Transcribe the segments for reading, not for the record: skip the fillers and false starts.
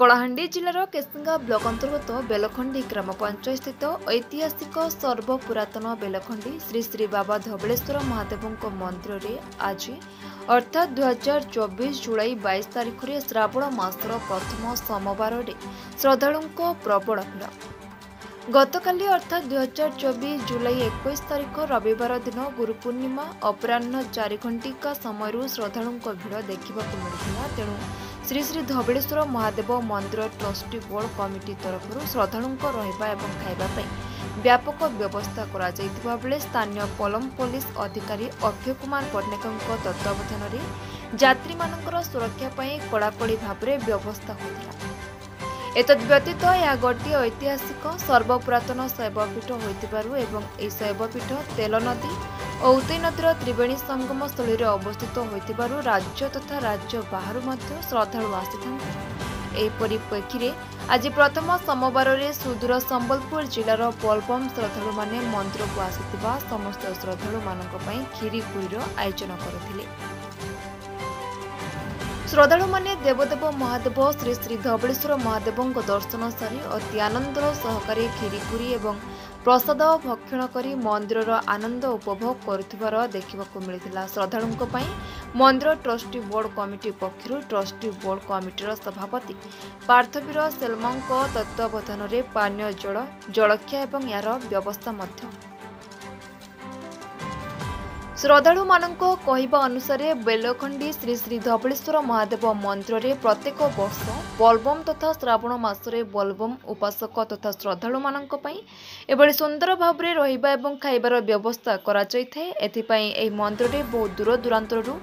Kalahandi जिलार Kesinga block अंतर्गत बेलखंडी ग्राम पंचायत स्थित ऐतिहासिक सर्वपुरातन बेलखंडी श्री श्री बाबा धवलेश्वर महादेव मंदिर रे आज अर्थात 2024 जुलाई 22 तारिख में श्रावण मासर प्रथम सोमवार श्रद्धालुओं प्रबल भीड़। गतकाली अर्थात 2024 जुलाई 21 तारिख रविवार दिन गुरु पूर्णिमा अपराह्न 4 घंटिका समय श्रद्धालुओं भीड़ देखा मिलता। तेणु श्री श्री धवलेश्वर महादेव मंदिर ट्रस्टी बोर्ड कमिटी तरफ श्रद्धालुओं रहिबा एवं खाइबा व्यापक व्यवस्था करा जायतिबा बेले स्थानीय पलम पुलिस अधिकारी अक्षय कुमार पट्टनायक तत्वावधान में यात्री मानकर सुरक्षा पई कड़ाकड़ी भाव में व्यवस्था होता। एतद्व्यतीत यह गोटे ऐतिहासिक सर्वपुरातन शैवपीठ होइतिबारु एवं एई शैवपीठ तेल नदी और उतई नदीर त्रिवेणी संगम स्थल में अवस्थित होइतिबारु राज्य तथा राज्य बाहर मध्य श्रद्धालु आसिथांती। एही परिप्रेक्षी आज प्रथम सोमवार सुदूर संबलपुर जिलार बोलबम श्रद्धालु माने मंदिर को आसिथिबा समस्त श्रद्धालु मानक पई खीरी पुरीर आयोजन करथिले। श्रद्धालु माने देवदेव महादेव श्री श्री धवलेश्वर महादेव दर्शन सारी अति आनंदर सहकारी खीरीपुरी एवं प्रसाद भक्षण करी मंदिर आनंद उपभोग करुथिबार देखिबाकु मिलिथिला। श्रद्धालुओं पई मंदिर ट्रस्टी बोर्ड कमिटी पक्षरु ट्रस्टी बोर्ड कमिटीर सभापति पार्थवीर सेलमंक तत्वावधान में पानीय जल जलखिया एवं यार व्यवस्था मध्य। श्रद्धालु मानक कहवा अनुसार बेलखंडी श्री श्री धवलेश्वर महादेव मंदिर में प्रत्येक वर्ष बोलबम तथा श्रावण मासरे बोलबम उपासक तथा श्रद्धालु मानक पई एभली सुंदर भाव में रहिबा एवं खाइबार व्यवस्था करा जायथे। एथिपई एही मंदिर में बहुत दूर दूरांतरु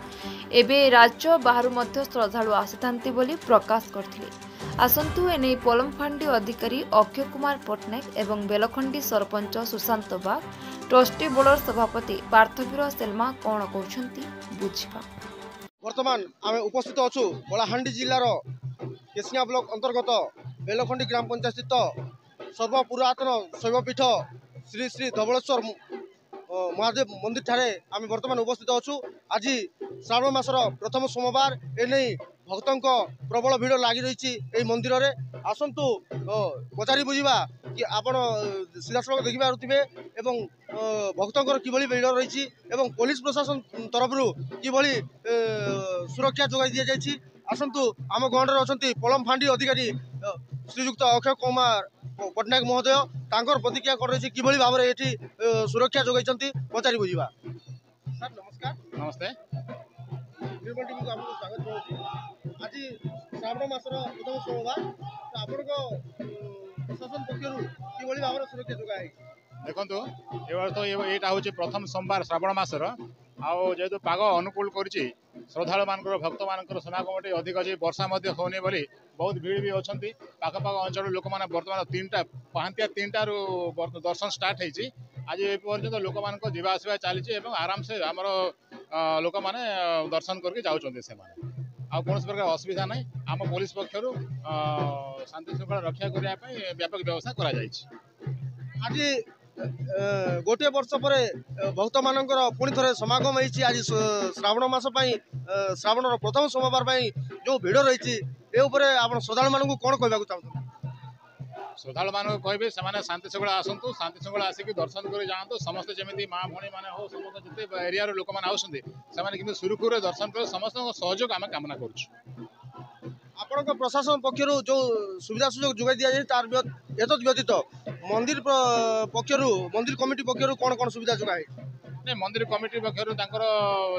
एबे राज्य बाहर मध्य श्रद्धालु आसिथांती बोली प्रकाश करथिले। आसंतु एने पलमफांडी अधिकारी अक्षय कुमार पट्टनायक एवं बेलखंडी सरपंच सुशांत बाग ट्रस्टी बोर्ड सभापति पार्थवीर सेलमा कौन कहते बुझा। वर्तमान आम उपस्थित अच्छु कलाहांडी जिलार केसिंगा ब्लॉक अंतर्गत बेलखंडी ग्राम पंचायत स्थित सर्वपुरातन शैवपीठ श्री श्री धवलेश्वर महादेव मंदिर ठारे आम वर्तमान उपस्थित अच्छु। आज श्रावण मासर प्रथम सोमवार एने भक्तों प्रबल भीड़ लगी रही मंदिर रे। आसतु पचारि बुझा कि आपण सीधासख देखि पारुथिबे एवं भक्तों किभली भीड़ रही एवं पुलिस प्रशासन तरफ किभली सुरक्षा जोगाई दि जाइछि। आसतु आम गणर अच्छा पलमफांडी अधिकारी श्रीयुक्त अक्षय कुमार पट्टनायक महोदय तांकर प्रतिक्रिया कर रही किभली भाव में ये सुरक्षा जोगाई पचारि बुझा। सर नमस्कार। नमस्ते। निर्मल टीवी को आपको स्वागत करुछि। आज श्रावण मासर प्रथम सोमवार आपण प्रशासन पक्षर किभली भाव में सुरक्षा जोगाई देखो ए वर्ष तो यहाँ हूँ प्रथम सोमवार श्रावण मासर आेतु पाग अनुकूल कर श्रद्धा मान भक्त मान समागम अधिक अच्छे वर्षा होनी बोली बहुत भीड़ भी अच्छा पाखपाख अंचल लोक मैंने बर्तमान 3टा पहांतिया 3टारू दर्शन स्टार्ट होती। आज एपर्यंत लोक मान जीवा आसवा चली आराम से आमर लोक मैंने दर्शन करके जाऊँच से कौन प्रकार असुविधा ना। आम पुलिस पक्षर शांति श्रृंखला रक्षा करने व्यापक व्यवस्था कर। गोटे वर्ष पर भक्त मानकर पुणी थे समागम होती। आज श्रावण मास श्रावण प्रथम सोमवार जो भीड़ रही आप श्रद्धा मानू कौन कहना चाहते? श्रद्धा मान कहे से शांति श्रृंखला आसतु शांति श्रृंखला आसिक दर्शन कर जातु समस्त जमी माँ भणी मैंने हो समस्त जिते एरिया लोक मैंने आसते सुरुखुर दर्शन कर समस्त सहयोग आम कामना करुँ। आपण प्रशासन पक्षर जो सुविधा सुजोग जोगाई दि जाए तार एत व्यतीत मंदिर पक्षर मंदिर कमिटी पक्षर कौन कौन सुविधा जोगाई? नहीं मंदिर कमिटी पक्षर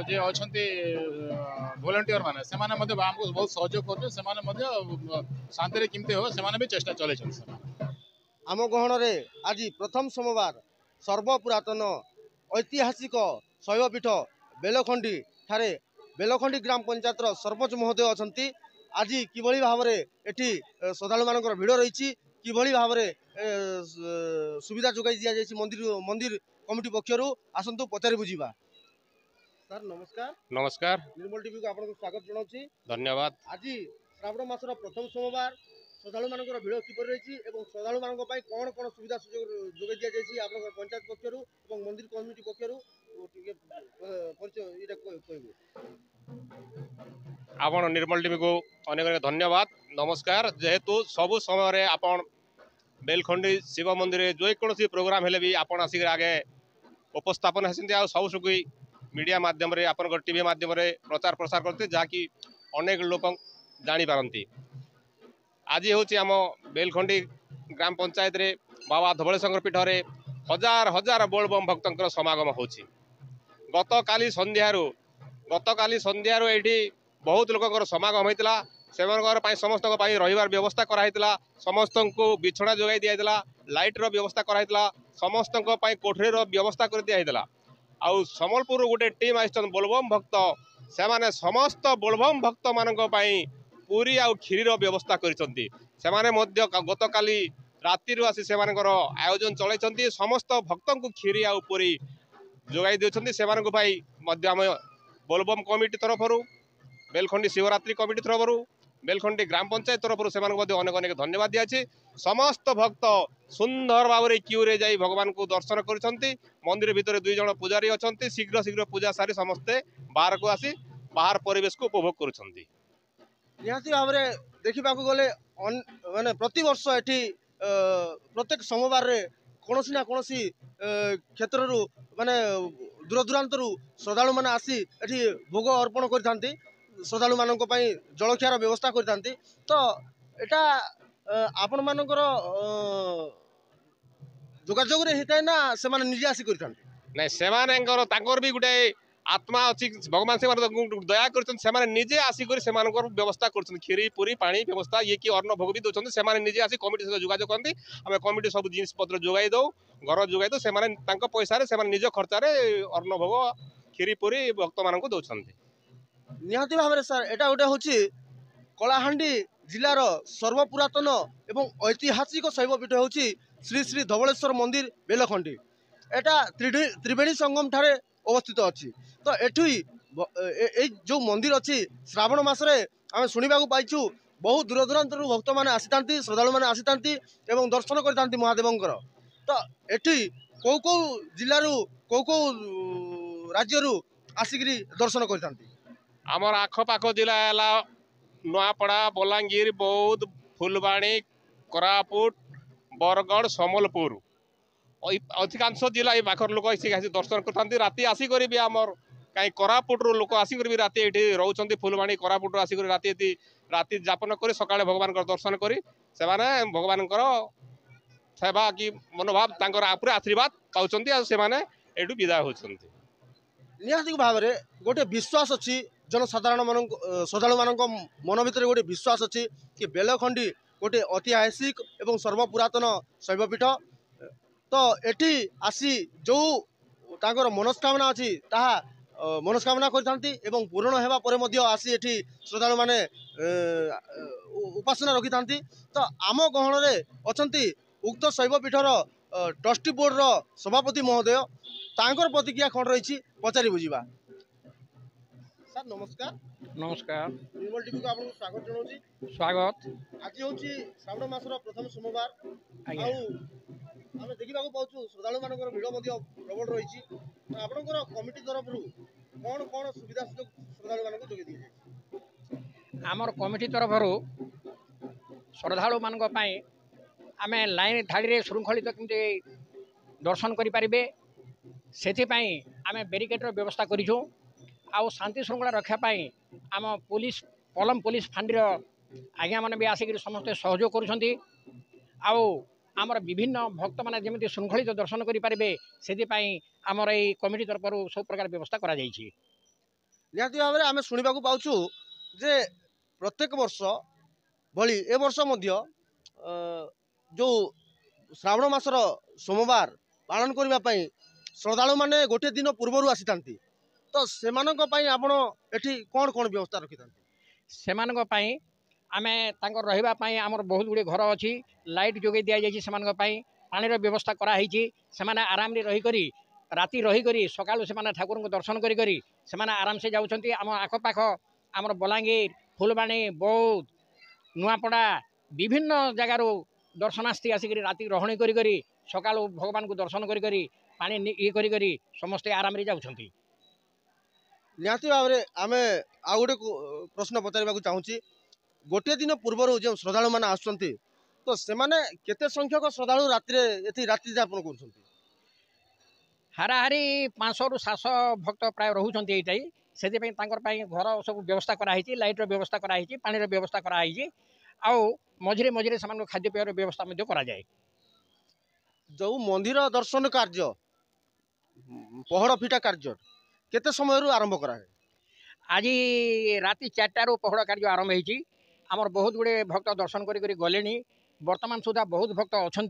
जे अच्छा वॉलंटियर माने से बहुत सहयोग कर शांति केमती हो से भी चेष्टा चले। आम गहन आज प्रथम सोमवार सर्वपुरातन ऐतिहासिक शैवपीठ बेलखंडी ठारे बेलखंडी ग्राम पंचायत सरपंच महोदय अच्छा आज किभली भाव में एठी श्रद्धालु मान भीड़ रही किभली भाव में सुविधा जोगाई दि जाए मंदिर कमिटी पक्षर आसतु पचारि बुझा। सर नमस्कार। नमस्कार। निर्मल टीवी को आपको स्वागत जनाऊँ। धन्यवाद। आज श्रावण मासर प्रथम सोमवार श्रद्धालु मान भीड़ किपर रही श्रद्धालु मान कौन कौन सुविधा सुजोग जोगाई दि जाए आप पंचायत पक्षर मंदिर कमिटी पक्षर परिचय आपण निर्मल टीवी को अनेक अनेक धन्यवाद नमस्कार। जेहेतु सबु समय आपण बेलखंडी शिव मंदिर जो कौन प्रोग्राम हेले भी आपण आसिक आगे उपस्थापन होती सब सुखी मीडिया माध्यम आपण टीवी माध्यम प्रचार प्रसार करते जहाँकि अनेक लोक जापारती। आज हूँ आम बेलखंडी ग्राम पंचायत रे बाबा धवलेश्वर पीठ में हजार हजार बोलबम भक्तर समागम होची। गतकाली संध्यारू ये बहुत लोक समागम होता समस्त रही व्यवस्था कराइला समस्त को बिछड़ा जोगाई दिया लाइट व्यवस्था कराइला समस्त कोठरी व्यवस्था कर दिया आउ संबलपुर गोटे टीम आई बोलबम भक्त से माने समस्त बोलबम भक्त मान पूरी आउ खीरी व्यवस्था करते गतकाली राति आसी से आयोजन चलती समस्त भक्त को खीरी आउ पूरी जोगाई देउछन्ती से बोलबम कमिटी तरफ बेलखंडी शिवरात्रि कमिटी तरफ बेलखंडी ग्राम पंचायत तरफ से अनेक अनेक धन्यवाद दिया। समस्त भक्त सुंदर भाव में क्यू रे जाई भगवान को दर्शन करछन्ती। मंदिर भितर 2 जण पुजारी अछन्ती शीघ्र शीघ्र पूजा सारी समस्ते बाहर को आसी बाहर परिवेश को उपभोग करछन्ती। निहाती भाव में देखा गले माने प्रति वर्ष एठी प्रत्येक सोमवार रे कोनोसी ना कोनोसी क्षेत्र माने दूर दूरांतर श्रद्धालु मैंने आसी एठी भोग अर्पण करथांती श्रद्धालु मानक पई जलखियार व्यवस्था करथांती। तो एटा आपण मानकर जोगाजोग रे हेताय ना से माने निजे आसी करथांती नहीं से भी गोटे आत्मा अच्छी भगवान से दया कर निजे आसिक व्यवस्था कर खीरी पूरी पानी व्यवस्था ये कि अन्न भोग भी दौरान से निजे आसी कमिटी सहित जोगाजोग करती आम कमिटी सब जिनिस पत्र जोगाई दौ घर जोगाई दौ से पैसा से निज खर्चार अन्न भोग खीरी पूरी भक्त मान दौरान। निहाती भाव में सर एटा गोटे हूँ कलाहांडी जिलार सर्वपुरातन एवं ऐतिहासिक शैवपीठ हूँ श्री श्री धवलेश्वर मंदिर बेलखंडी। एटा त्रिवेणी संगम ठारे अवस्थित अच्छी। तो एठी जो मंदिर अच्छी श्रावण मसरे आम शुणा पाइछु बहुत दूर दूरांतर भक्त मैंने आसी श्रद्धालु मैंने आसी दर्शन करते महादेवंकर। तो एठी कौ कौ जिलू कौ कौ राज्य आसिक दर्शन करते आमर आखपाख जिला नुआपड़ा बलांगीर बौद्ध फुलबाणी कोरापुट बरगढ़ संबलपुर अधिकांश जिला ये पाखर लोक दर्शन करते राति आसिक भी आमर कहीं कोरापुट लोक आसिक भी राति ये रोच फुलबाणी कोरापुट आसिक राति जापन कर सकाଳେ भगवान दर्शन कर भगवान सेवा कि मनोभाव पूरा आशीर्वाद पाँच से विदाय होती। निहाती भाव में गोटे विश्वास अच्छी जनसाधारण मान श्रद्धालु मान मन भर गोटे विश्वास अच्छी कि बेलखंडी गोटे ऐतिहासिक एवं सर्वपुरातन शैवपीठ। तो एठी आसी जो तांकर मनस्कामना अच्छी ताहा मनस्कामना करथांती एवं पूर्ण हेबा परे मध्य आसी एठी श्रद्धालु माने उपासना रखिथांती। तो आम गहन रे अछंती उक्त शैवपीठर ट्रस्टी बोर्ड रो सभापति महोदय तांकर प्रतिक्रिया कौन रही पचारि बुझा। सर नमस्कार। नमस्कार निर्मल टीवी को आपको स्वागत जनाऊँगी। स्वागत। आज हूँ श्रावण मासर प्रथम सोमवार आम देखा पाचु श्रद्धालु मान भिड़ प्रबल रही आपंकर कमिटी तरफ कौन कौन सुविधा सुजोग श्रद्धालु मान जोगे दी आमर कमिटी तरफ श्रद्धालु मान आम लाइन धाड़ी श्रृंखलित केमती दर्शन करें से आम बेरिकेड्र व्यवस्था करूँ आउ शांति श्रृंखला रखापी आम पुलिस पलम पुलिस फांडी आज्ञा मैंने भी आसिक समस्ते सहयोग करुँच आमर विभिन्न भक्त मैंने जमी श्रृंखलित दर्शन करें से आमर ये कमिटी तरफ सब प्रकार व्यवस्था करा जाइछि। निहाती भाव में आम शुणा पाचु जे प्रत्येक वर्ष भली ए वर्ष मध्य जो श्रावण मासर सोमवार पालन करने श्रद्धालु मैंने गोटे दिन पूर्वर आसी था। तो से आपण एठी कौन कौन व्यवस्था रखी था से आमे तांकर रहिबा पई हमर बहुत गुडे घर अछि लाइट जोगे दिया जाय से पानी व्यवस्था कराई से आराम रे रही करी राति रही करी सकाळु से ठाकुर को दर्शन करी करी से आराम से जाउछंती। आम आखपाख आमर बलांगीर फुलबाणी बौद्ध नुआपड़ा विभिन्न जगार दर्शनार्थी आसिक राति रहणी करी करी सकाळु भगवान को दर्शन करी करी पानी ये करी करी समस्ते आराम रे जाउछंती। निहाती भाव में आम आ गोटे प्रश्न पचार चाहूँगी गोटे दिन पूर्व जो श्रद्धालु मैंने आसुँच तो से केते संख्यक श्रद्धालु रात्रि यापन कर हाराहारी 500 ରୁ 700 भक्त प्राय रोचते ये से घर सब व्यवस्था कराई लाइटर व्यवस्था कराई पानी व्यवस्था कराई मझे मझे से खाद्य पेयर व्यवस्था कराए जो मंदिर दर्शन कार्य पहड़ फिटा कार्य केते समय आरंभ कराए आज राति 4टारू पहड़ कार्य आरंभ होती आमर बहुत गुड़े भक्त दर्शन करी गले वर्तमान सुधा बहुत भक्त अच्छा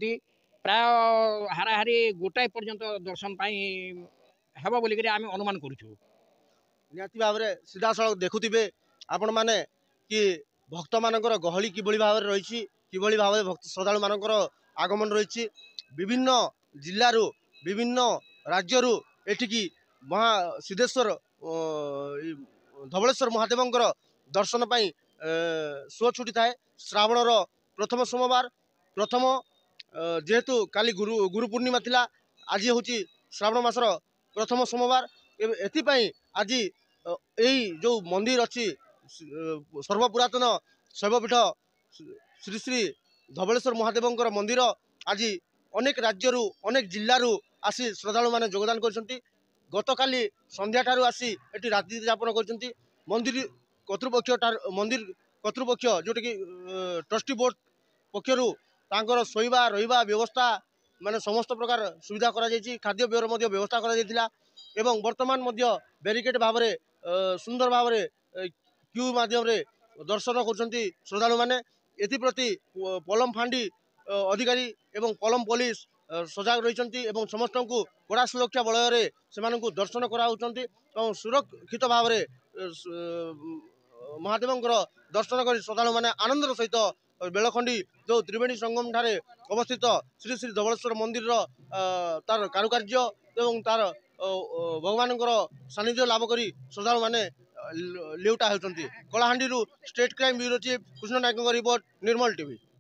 प्राय हाराहारी गोटाए पर्यंत दर्शन हेब बोलिक आम अनुमान करूँ निहाती भाव में सीधा सड़क देखुवे आपण मैंने कि भक्त मानकर गहली किभली भाव में रही किभली भाव में भक्त श्रद्धालु मानकर आगमन रही विभिन्न जिल्लारू विभिन्न राज्यरू एठिकी सिद्धेश्वर धवलेश्वर महादेवंकर दर्शन पाई सुଅ छुटी थाए श्रावणर प्रथम सोमवार प्रथम जेहेतु काली गुरु पूर्णिमा थिला आज हूँ श्रावण मासर प्रथम सोमवार एपाई आज यही जो मंदिर अच्छी सर्वपुरातन शैवपीठ श्री श्री धवलेश्वर महादेवंकर मंदिर आज अनेक राज्यरू अनेक जिल्लारू आसी श्रद्धालु माने योगदान करछंती गतकाली संध्या ठारू आसी एटी रात्रि यापन करछंती मंदिर कर्तृपक्ष जोटा कि ट्रस्टी बोर्ड पक्षरु तांकर सोइबा रहिबा व्यवस्था माने समस्त प्रकार सुविधा करा जायछि खाद्य पेयर मध्य व्यवस्था करा जायतिला एवं वर्तमान मध्य बैरिकेड भाव में सुंदर भाव में क्यू माध्यम रे दर्शन करछंती श्रद्धालु माने एथिप्रति पलम फांडी अधिकारी एवं पलम पुलिस सजाग रही समस्त को कड़ा सुरक्षा बलय से दर्शन कराउछंती और सुरक्षित भाव में महादेवंकर दर्शन कर श्रद्धालु माने आनंदर सहित बेलखंडी जो त्रिवेणी संगम ठारे अवस्थित श्री श्री धवलेश्वर मंदिर तार कारुकार्य एवं तार भगवान सानिध्य लाभ करी श्रद्धालु माने लेउटा होती Kalahandi state crime bureau chief Krishna Nayak report Nirmal TV.